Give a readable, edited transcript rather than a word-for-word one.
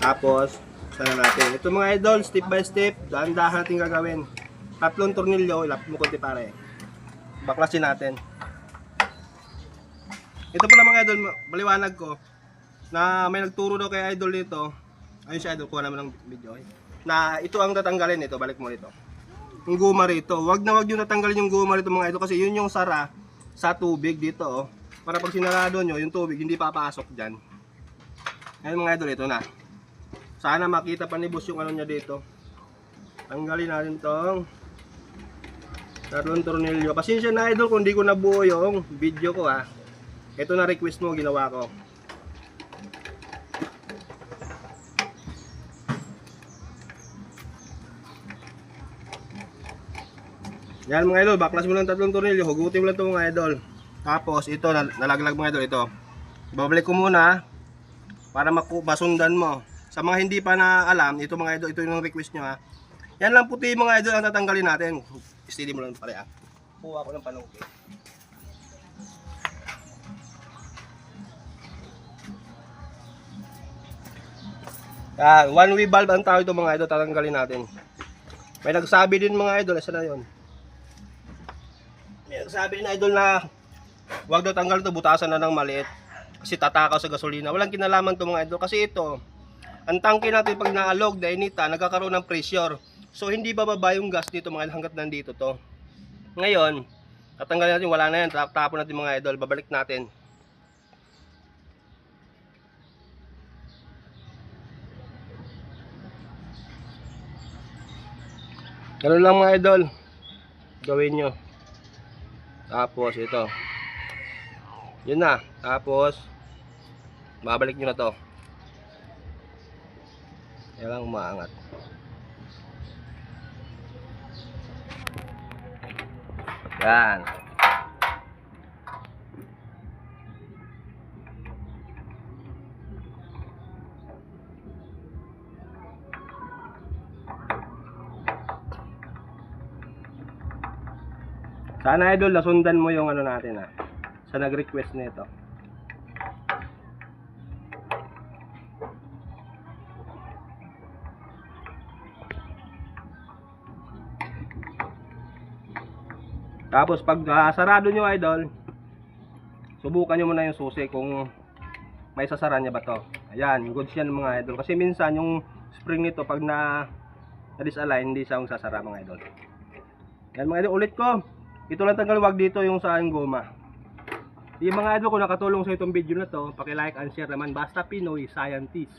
Tapos, sana natin. Ito mga idol, step by step, dahan-dahan natin gagawin. 3 tornilyo, ilapit mo konti pare. Baklasin natin. Ito pala mga idol, baliwanag ko, na may nagturo daw kay idol dito. Ayun si idol, kuha naman ng video. Na ito ang tatanggalin ito, balik mo rito. Yung guma rito. Wag na wag yung natanggalin yung guma rito mga idol kasi yun yung sara sa tubig dito oh. Para pag sinarado nyo, yung tubig hindi papasok dyan. Ayun mga idol, ito na. Sana makita pa ni boss yung ano niya dito. Tanggalin natin tong 3 tornilyo. Pasensya na idol kung di ko nabuo yung video ko ha. Ito na request mo, ginawa ko. Yan mga idol, baklas mo lang 3 tornilyo, hugutin mo lang ito mga idol. Tapos ito, nalaglag mga idol, ito. Babalik ko muna para masundan mo. Sa mga hindi pa na alam, ito mga idol, ito yung request nyo ha. Yan lang puti mga idol ang tatanggalin natin. Steady mo lang pare ha. Kuha ko ng panungkit. Yan, one way valve ang tawag ito mga idol, tatanggalin natin. May nagsabi din mga idol, isa na yun. May nagsabi din idol na huwag daw tanggal ito, butasan na ng maliit. Kasi tatakaw sa gasolina. Walang kinalaman to mga idol. Kasi ito, ang tangke natin pag naalog, dainita, nagkakaroon ng pressure. So hindi bababa yung gas dito mga idol hanggat nandito to. Ngayon, tatanggalin natin, wala na yan. Tapon natin mga idol, babalik natin. Ganun lang mga idol. Gawin nyo. Tapos ito. Yun na. Tapos babalik nyo na to. Yan lang umaangat. Yan. Sana idol, nasundan mo yung ano natin ha. Sa nag-request nito. Tapos pag sarado nyo idol, subukan nyo muna yung susi kung may sasara niya ba to. Ayan, goods yan mga idol. Kasi minsan yung spring nito pag na-disalign, hindi siya yung sasara mga idol. Yan mga idol, ulit ko. Ito lang tanggal, wag dito yung sa goma. Yung mga idol, kung nakatulong sa itong video na to, paki-like and share naman. Basta Pinoy Scientist.